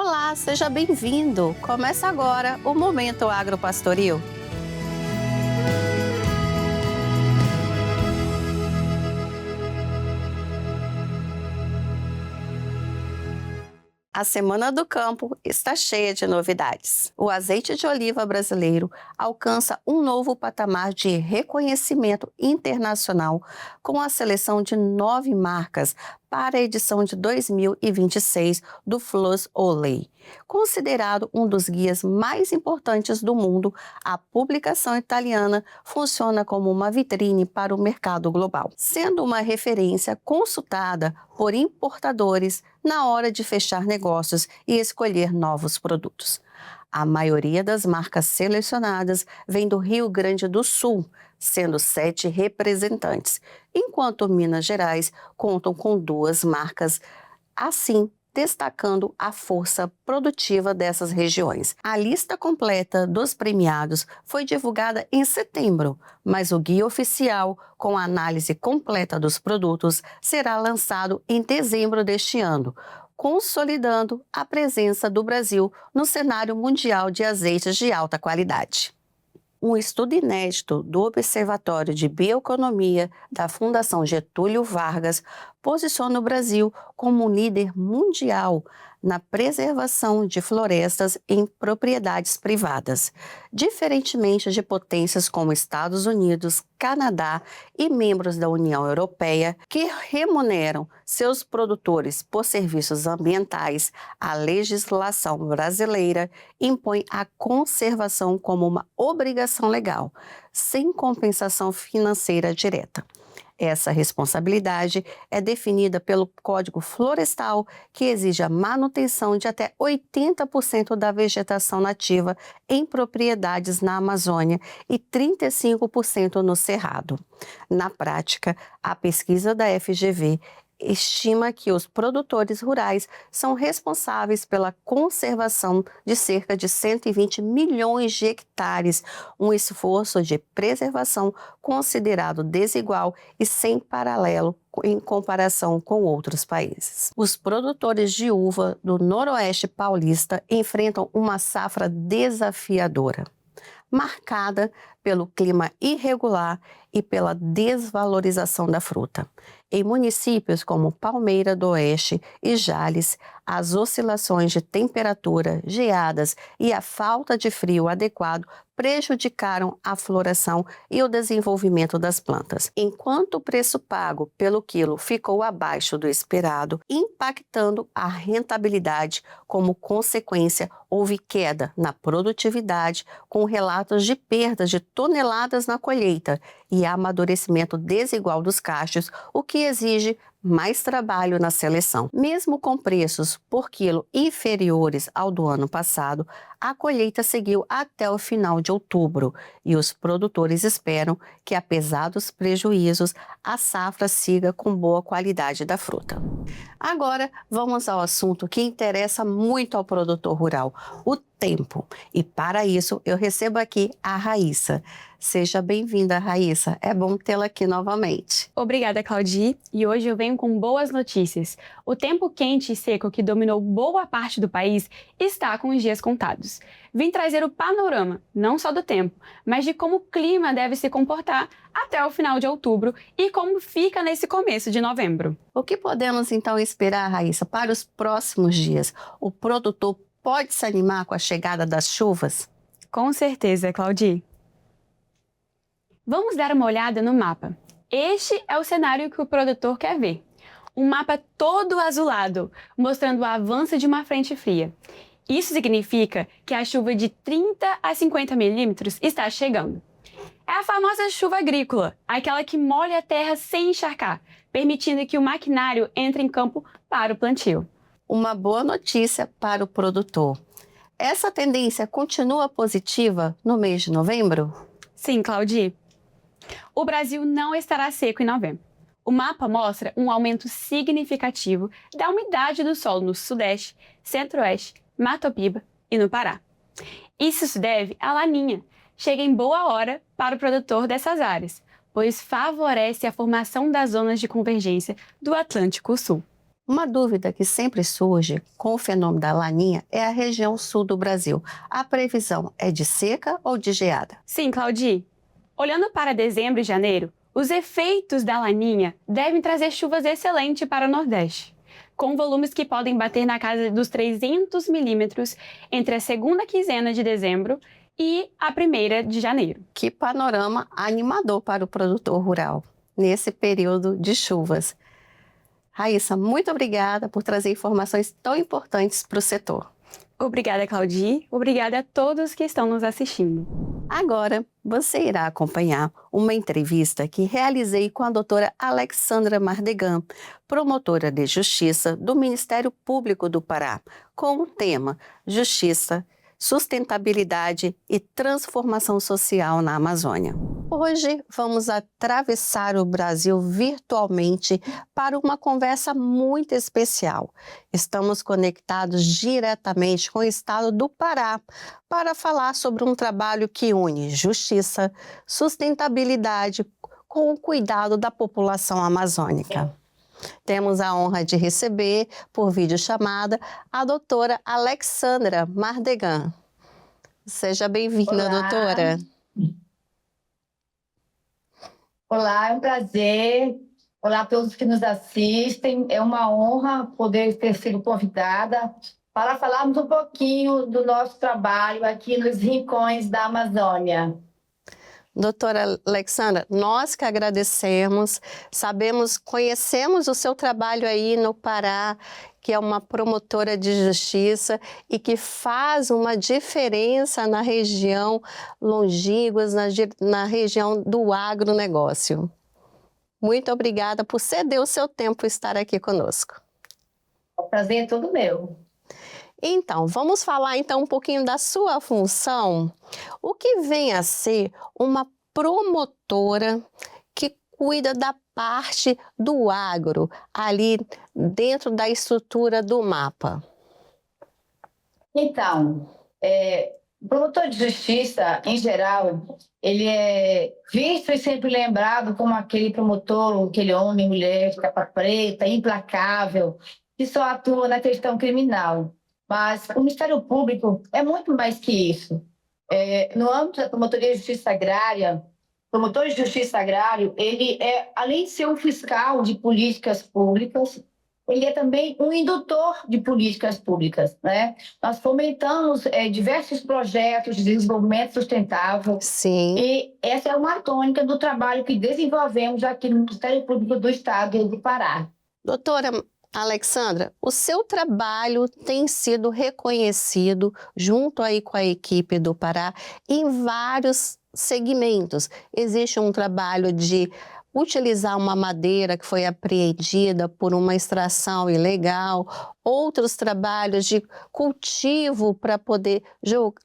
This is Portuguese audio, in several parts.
Olá, seja bem-vindo! Começa agora o Momento Agropastoril. A Semana do Campo está cheia de novidades. O azeite de oliva brasileiro alcança um novo patamar de reconhecimento internacional com a seleção de 9 marcas para a edição de 2026 do FLOS Olley. Considerado um dos guias mais importantes do mundo, a publicação italiana funciona como uma vitrine para o mercado global, sendo uma referência consultada por importadores na hora de fechar negócios e escolher novos produtos. A maioria das marcas selecionadas vem do Rio Grande do Sul, sendo 7 representantes, enquanto Minas Gerais contam com 2 marcas, assim destacando a força produtiva dessas regiões. A lista completa dos premiados foi divulgada em setembro, mas o guia oficial, com a análise completa dos produtos, será lançado em dezembro deste ano, consolidando a presença do Brasil no cenário mundial de azeites de alta qualidade. Um estudo inédito do Observatório de Bioeconomia da Fundação Getúlio Vargas posiciona o Brasil como um líder mundial na preservação de florestas em propriedades privadas, diferentemente de potências como Estados Unidos, Canadá e membros da União Europeia, que remuneram seus produtores por serviços ambientais. A legislação brasileira impõe a conservação como uma obrigação legal, sem compensação financeira direta. Essa responsabilidade é definida pelo Código Florestal, que exige a manutenção de até 80% da vegetação nativa em propriedades na Amazônia e 35% no Cerrado. Na prática, a pesquisa da FGV estima que os produtores rurais são responsáveis pela conservação de cerca de 120 milhões de hectares, um esforço de preservação considerado desigual e sem paralelo em comparação com outros países. Os produtores de uva do Noroeste Paulista enfrentam uma safra desafiadora, marcada pelo clima irregular e pela desvalorização da fruta. Em municípios como Palmeira do Oeste e Jales, as oscilações de temperatura, geadas e a falta de frio adequado prejudicaram a floração e o desenvolvimento das plantas, enquanto o preço pago pelo quilo ficou abaixo do esperado, impactando a rentabilidade. Como consequência, houve queda na produtividade, com relatos de perdas de toneladas na colheita e amadurecimento desigual dos cachos, o que exige mais trabalho na seleção. Mesmo com preços por quilo inferiores ao do ano passado, a colheita seguiu até o final de outubro e os produtores esperam que, apesar dos prejuízos, a safra siga com boa qualidade da fruta. Agora, vamos ao assunto que interessa muito ao produtor rural, o tempo. E para isso, eu recebo aqui a Raíssa. Seja bem-vinda, Raíssa. É bom tê-la aqui novamente. Obrigada, Claudi. E hoje eu venho com boas notícias. O tempo quente e seco que dominou boa parte do país está com os dias contados. Vim trazer o panorama, não só do tempo, mas de como o clima deve se comportar até o final de outubro e como fica nesse começo de novembro. O que podemos então esperar, Raíssa, para os próximos dias? O produtor pode se animar com a chegada das chuvas? Com certeza, Claudi. Vamos dar uma olhada no mapa. Este é o cenário que o produtor quer ver. Um mapa todo azulado, mostrando o avanço de uma frente fria. Isso significa que a chuva de 30 a 50 milímetros está chegando. É a famosa chuva agrícola, aquela que molha a terra sem encharcar, permitindo que o maquinário entre em campo para o plantio. Uma boa notícia para o produtor. Essa tendência continua positiva no mês de novembro? Sim, Claudi. O Brasil não estará seco em novembro. O mapa mostra um aumento significativo da umidade do solo no Sudeste, Centro-Oeste, Mato Piba e no Pará. Isso se deve à Laninha. Chega em boa hora para o produtor dessas áreas, pois favorece a formação das zonas de convergência do Atlântico Sul. Uma dúvida que sempre surge com o fenômeno da Laninha é a região sul do Brasil. A previsão é de seca ou de geada? Sim, Claudi. Olhando para dezembro e janeiro, os efeitos da Laninha devem trazer chuvas excelentes para o Nordeste, com volumes que podem bater na casa dos 300 milímetros entre a segunda quinzena de dezembro e a primeira de janeiro. Que panorama animador para o produtor rural nesse período de chuvas. Raíssa, muito obrigada por trazer informações tão importantes para o setor. Obrigada, Claudi. Obrigada a todos que estão nos assistindo. Agora, você irá acompanhar uma entrevista que realizei com a doutora Alexandra Mardegan, promotora de Justiça do Ministério Público do Pará, com o tema Justiça, Sustentabilidade e Transformação Social na Amazônia. Hoje vamos atravessar o Brasil virtualmente para uma conversa muito especial. Estamos conectados diretamente com o estado do Pará para falar sobre um trabalho que une justiça, sustentabilidade com o cuidado da população amazônica. Temos a honra de receber, por videochamada, a doutora Alexandra Mardegan. Seja bem-vinda, doutora. Olá, é um prazer. Olá a todos que nos assistem. É uma honra poder ter sido convidada para falarmos um pouquinho do nosso trabalho aqui nos rincões da Amazônia. Doutora Alexandra, nós que agradecemos, conhecemos o seu trabalho aí no Pará, que é uma promotora de justiça e que faz uma diferença na região longínquas, na região do agronegócio. Muito obrigada por ceder o seu tempo e estar aqui conosco. O prazer é todo meu. Então, vamos falar um pouquinho da sua função. O que vem a ser uma promotora que cuida da parte do agro, ali dentro da estrutura do MAPA? Então, o promotor de justiça, em geral, ele é visto e sempre lembrado como aquele promotor, aquele homem, mulher de capa preta, implacável, que só atua na questão criminal. Mas o Ministério Público é muito mais que isso. No âmbito da promotoria de justiça agrária, o promotor de justiça agrário, ele é, além de ser um fiscal de políticas públicas, ele é também um indutor de políticas públicas, né? Nós fomentamos diversos projetos de desenvolvimento sustentável. Sim. E essa é uma tônica do trabalho que desenvolvemos aqui no Ministério Público do Estado do Pará. Doutora Alexandra, o seu trabalho tem sido reconhecido junto aí com a equipe do Pará em vários segmentos. Existe um trabalho de utilizar uma madeira que foi apreendida por uma extração ilegal, outros trabalhos de cultivo para poder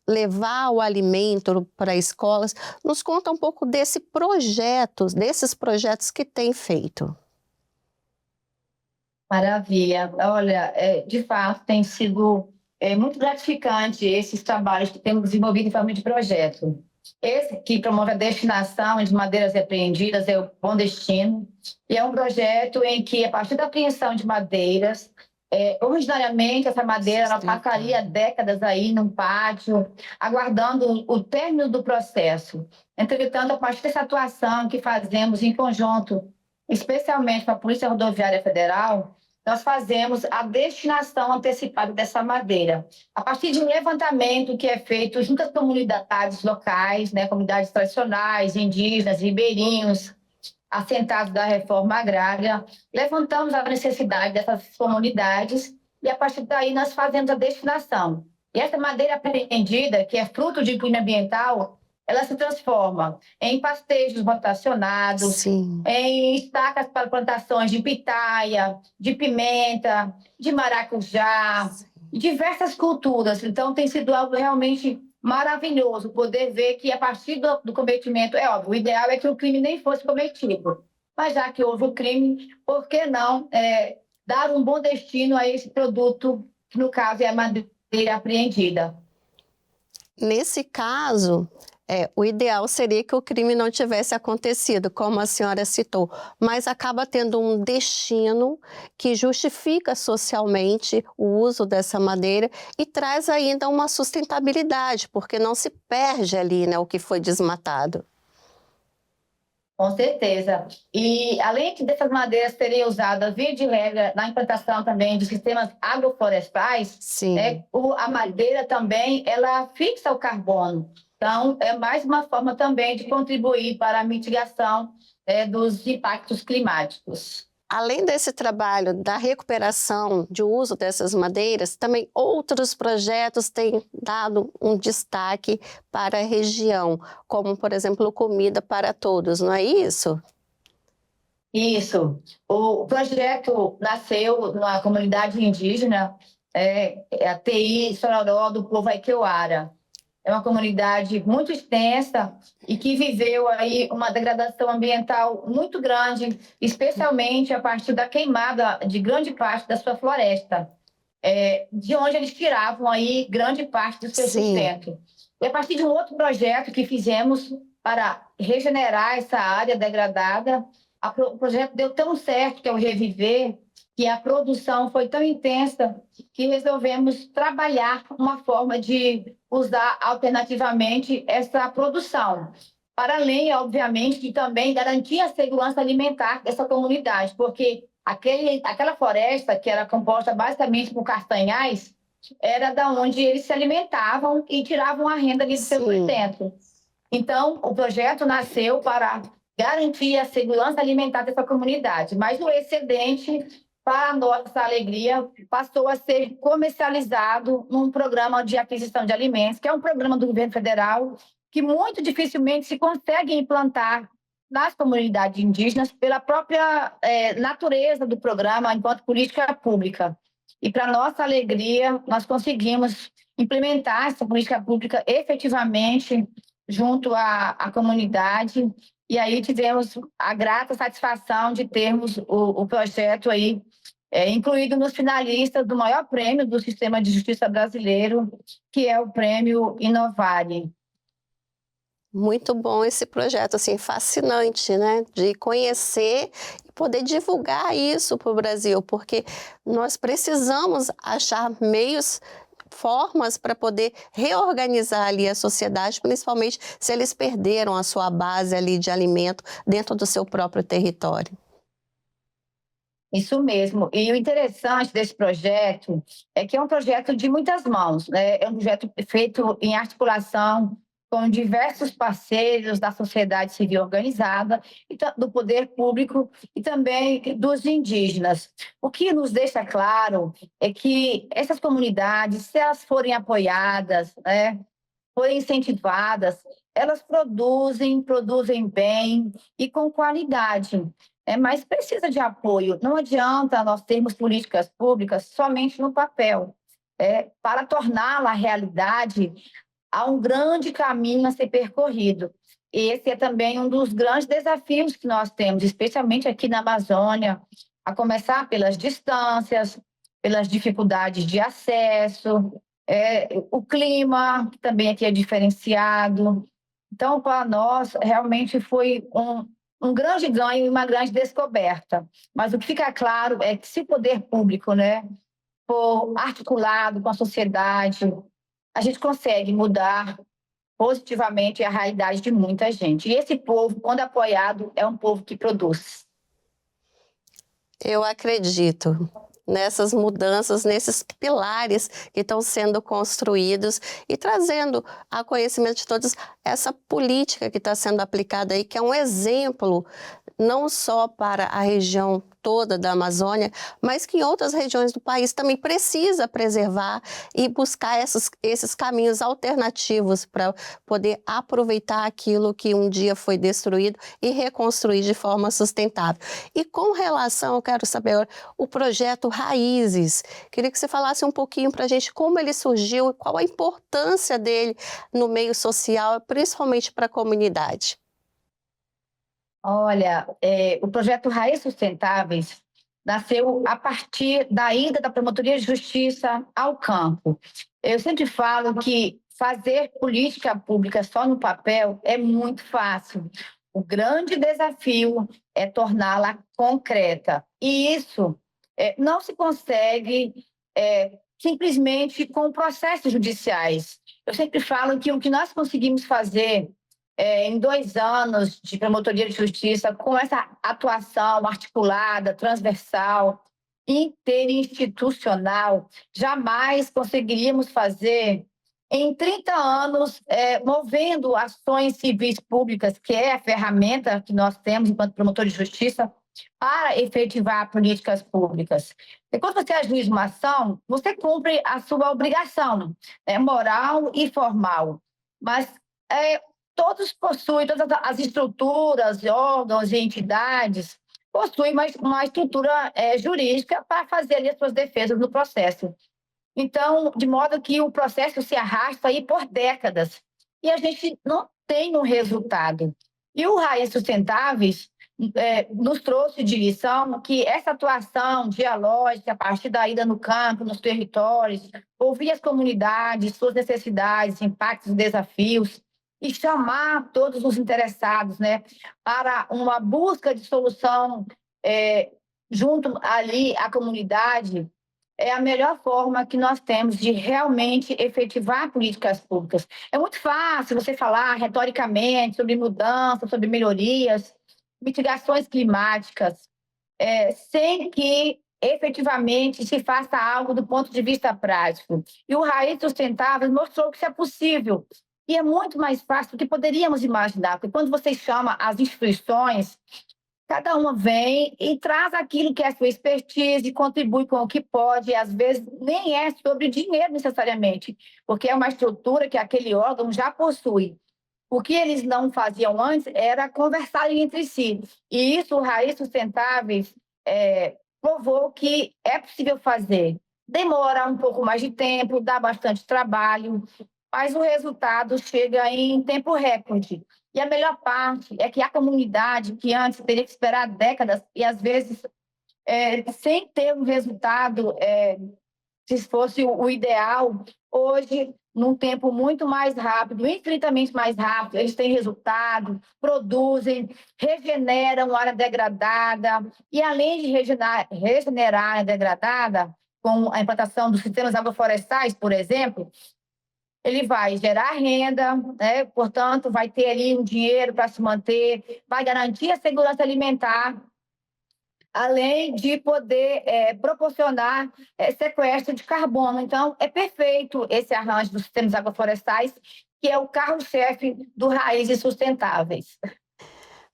levar o alimento para escolas. Nos conta um pouco desses projetos que tem feito. Maravilha. Olha, de fato, tem sido muito gratificante esses trabalhos que temos desenvolvido em forma de projeto. Esse que promove a destinação de madeiras apreendidas é o Bom Destino, e é um projeto em que, a partir da apreensão de madeiras, originariamente essa madeira ela passaria décadas aí num pátio, aguardando o término do processo. Entretanto, a partir dessa atuação que fazemos em conjunto, especialmente com a Polícia Rodoviária Federal, nós fazemos a destinação antecipada dessa madeira. A partir de um levantamento que é feito junto às comunidades locais, né, comunidades tradicionais, indígenas, ribeirinhos, assentados da reforma agrária, levantamos a necessidade dessas comunidades e, a partir daí, nós fazemos a destinação. E essa madeira apreendida, que é fruto de crime ambiental, ela se transforma em pastejos rotacionados, Sim. em estacas para plantações de pitaia, de pimenta, de maracujá, diversas culturas. Então, tem sido algo realmente maravilhoso poder ver que, a partir do cometimento, é óbvio, o ideal é que o crime nem fosse cometido. Mas já que houve o crime, por que não dar um bom destino a esse produto, que no caso é a madeira apreendida? Nesse caso, o ideal seria que o crime não tivesse acontecido, como a senhora citou, mas acaba tendo um destino que justifica socialmente o uso dessa madeira e traz ainda uma sustentabilidade, porque não se perde ali, né, o que foi desmatado. Com certeza. E além dessas madeiras serem usadas, via de regra, na implantação também de sistemas agroflorestais, Sim. a madeira também ela fixa o carbono. Então, é mais uma forma também de contribuir para a mitigação dos impactos climáticos. Além desse trabalho da recuperação de uso dessas madeiras, também outros projetos têm dado um destaque para a região, como, por exemplo, Comida para Todos, não é isso? Isso. O projeto nasceu na comunidade indígena, a TI Sororó do povo Aiqueuara. É uma comunidade muito extensa e que viveu aí uma degradação ambiental muito grande, especialmente a partir da queimada de grande parte da sua floresta, de onde eles tiravam aí grande parte do seu sustento. E a partir de um outro projeto que fizemos para regenerar essa área degradada, o projeto deu tão certo, que é o Reviver, que a produção foi tão intensa que resolvemos trabalhar uma forma de usar alternativamente essa produção, para além, obviamente, de também garantir a segurança alimentar dessa comunidade, porque aquela floresta, que era composta basicamente por castanhais, era da onde eles se alimentavam e tiravam a renda do seu sustento. Então, o projeto nasceu para garantir a segurança alimentar dessa comunidade, mas o excedente, para a nossa alegria, passou a ser comercializado num programa de aquisição de alimentos, que é um programa do governo federal, que muito dificilmente se consegue implantar nas comunidades indígenas pela própria natureza do programa enquanto política pública. E, para nossa alegria, nós conseguimos implementar essa política pública efetivamente junto à comunidade, e aí tivemos a grata satisfação de termos o projeto aí incluído nos finalistas do maior prêmio do Sistema de Justiça brasileiro, que é o Prêmio Inovare. Muito bom esse projeto, assim, fascinante, né? De conhecer e poder divulgar isso para o Brasil, porque nós precisamos achar meios, formas para poder reorganizar ali a sociedade, principalmente se eles perderam a sua base ali de alimento dentro do seu próprio território. Isso mesmo. E o interessante desse projeto é que é um projeto de muitas mãos, né? É um projeto feito em articulação com diversos parceiros da sociedade civil organizada, do poder público e também dos indígenas. O que nos deixa claro é que essas comunidades, se elas forem apoiadas, né, forem incentivadas, elas produzem bem e com qualidade. Mas precisa de apoio. Não adianta nós termos políticas públicas somente no papel. Para torná-la realidade, há um grande caminho a ser percorrido. Esse é também um dos grandes desafios que nós temos, especialmente aqui na Amazônia, a começar pelas distâncias, pelas dificuldades de acesso, o clima, que também aqui é diferenciado. Então, para nós, realmente foi um grande ganho e uma grande descoberta. Mas o que fica claro é que se o poder público, né, for articulado com a sociedade, a gente consegue mudar positivamente a realidade de muita gente. E esse povo, quando apoiado, é um povo que produz. Eu acredito nessas mudanças, nesses pilares que estão sendo construídos e trazendo a conhecimento de todos essa política que está sendo aplicada aí, que é um exemplo não só para a região toda da Amazônia, mas que em outras regiões do país também precisa preservar e buscar esses caminhos alternativos para poder aproveitar aquilo que um dia foi destruído e reconstruir de forma sustentável. E com relação, eu quero saber, o projeto Raízes, queria que você falasse um pouquinho para a gente como ele surgiu e qual a importância dele no meio social, principalmente para a comunidade. Olha, o projeto Raízes Sustentáveis nasceu a partir da ida da Promotoria de Justiça ao campo. Eu sempre falo que fazer política pública só no papel é muito fácil. O grande desafio é torná-la concreta. E isso não se consegue simplesmente com processos judiciais. Eu sempre falo que o que nós conseguimos fazer em 2 anos de promotoria de justiça, com essa atuação articulada, transversal, interinstitucional, jamais conseguiríamos fazer em 30 anos, movendo ações civis públicas, que é a ferramenta que nós temos enquanto promotor de justiça, para efetivar políticas públicas. E quando você ajuiza uma ação, você cumpre a sua obrigação, moral e formal. Mas todos possuem, todas as estruturas, órgãos e entidades possuem uma estrutura jurídica para fazer ali as suas defesas no processo. Então, de modo que o processo se arrasta aí por décadas e a gente não tem um resultado. E o Raízes Sustentáveis nos trouxe de lição que essa atuação dialógica, a partir da ida no campo, nos territórios, ouvir as comunidades, suas necessidades, impactos e desafios, e chamar todos os interessados, né, para uma busca de solução junto ali à comunidade, é a melhor forma que nós temos de realmente efetivar políticas públicas. É muito fácil você falar retoricamente sobre mudança, sobre melhorias, mitigações climáticas, sem que efetivamente se faça algo do ponto de vista prático. E o Raízes Sustentáveis mostrou que isso é possível. E é muito mais fácil do que poderíamos imaginar, porque quando você chama as instituições, cada uma vem e traz aquilo que é a sua expertise, contribui com o que pode, e às vezes nem é sobre dinheiro necessariamente, porque é uma estrutura que aquele órgão já possui. O que eles não faziam antes era conversarem entre si. E isso, o Raízes Sustentáveis provou que é possível fazer. Demora um pouco mais de tempo, dá bastante trabalho, mas o resultado chega em tempo recorde. E a melhor parte é que a comunidade, que antes teria que esperar décadas, e às vezes sem ter um resultado, se fosse o ideal, hoje, num tempo muito mais rápido, infinitamente mais rápido, eles têm resultado, produzem, regeneram área degradada, e além de regenerar a área degradada, com a implantação dos sistemas agroflorestais, por exemplo, ele vai gerar renda, né? Portanto, vai ter ali um dinheiro para se manter, vai garantir a segurança alimentar, além de poder proporcionar sequestro de carbono. Então, é perfeito esse arranjo dos sistemas agroflorestais, que é o carro-chefe do Raízes Sustentáveis.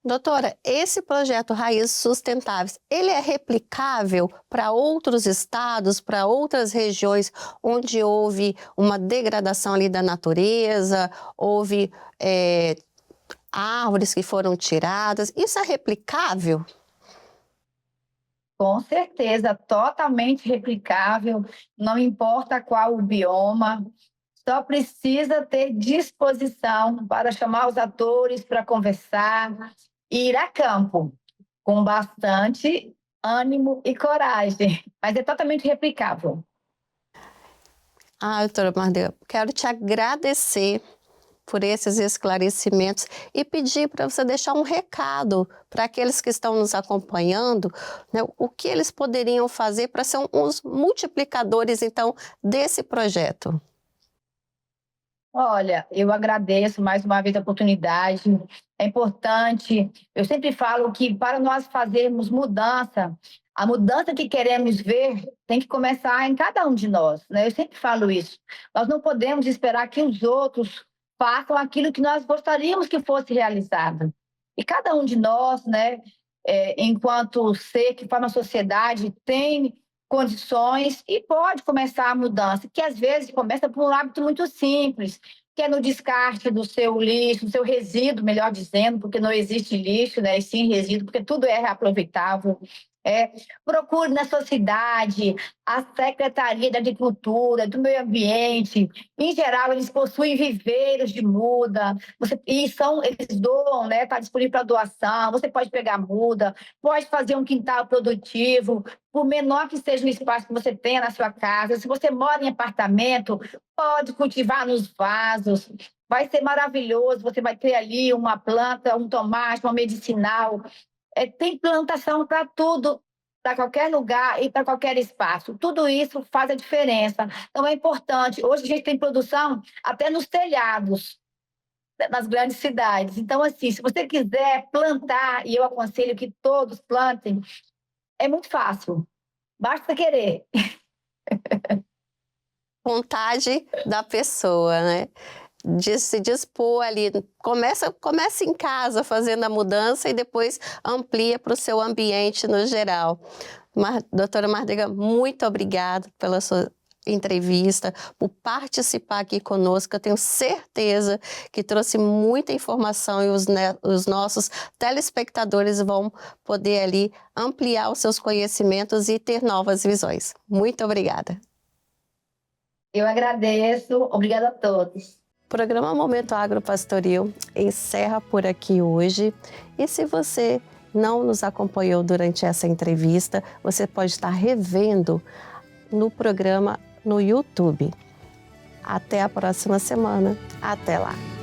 Doutora, esse projeto Raízes Sustentáveis, ele é replicável para outros estados, para outras regiões onde houve uma degradação ali da natureza, houve árvores que foram tiradas? Isso é replicável? Com certeza, totalmente replicável, não importa qual o bioma, só precisa ter disposição para chamar os atores para conversar e ir a campo, com bastante ânimo e coragem, mas é totalmente replicável. Doutora Mardel, quero te agradecer por esses esclarecimentos e pedir para você deixar um recado para aqueles que estão nos acompanhando, né, o que eles poderiam fazer para ser os multiplicadores, então, desse projeto. Olha, eu agradeço mais uma vez a oportunidade. É importante, eu sempre falo que para nós fazermos mudança, a mudança que queremos ver tem que começar em cada um de nós, né? Eu sempre falo isso. Nós não podemos esperar que os outros façam aquilo que nós gostaríamos que fosse realizado. E cada um de nós, né, enquanto ser que forma a sociedade, tem condições e pode começar a mudança, que às vezes começa por um hábito muito simples, que que é no descarte do seu lixo, do seu resíduo, melhor dizendo, porque não existe lixo, né, e sim resíduo, porque tudo é reaproveitável. Procure na sua cidade a Secretaria de Agricultura, do Meio Ambiente. Em geral, eles possuem viveiros de muda, eles doam, né? Está disponível para doação. Você pode pegar muda, pode fazer um quintal produtivo, por menor que seja o espaço que você tenha na sua casa. Se você mora em apartamento, pode cultivar nos vasos. Vai ser maravilhoso. Você vai ter ali uma planta, um tomate, uma medicinal. Tem plantação para tudo, para qualquer lugar e para qualquer espaço. Tudo isso faz a diferença. Então, é importante. Hoje, a gente tem produção até nos telhados, nas grandes cidades. Então, assim, se você quiser plantar, e eu aconselho que todos plantem, é muito fácil. Basta querer. Vontade da pessoa, né? De se dispor ali, começa em casa fazendo a mudança e depois amplia para o seu ambiente no geral. Doutora Mardega, muito obrigada pela sua entrevista, por participar aqui conosco. Eu tenho certeza que trouxe muita informação e os nossos telespectadores vão poder ali ampliar os seus conhecimentos e ter novas visões. Muito obrigada. Eu agradeço. Obrigada a todos. O programa Momento Agropastoril encerra por aqui hoje. E se você não nos acompanhou durante essa entrevista, você pode estar revendo no programa no YouTube. Até a próxima semana. Até lá!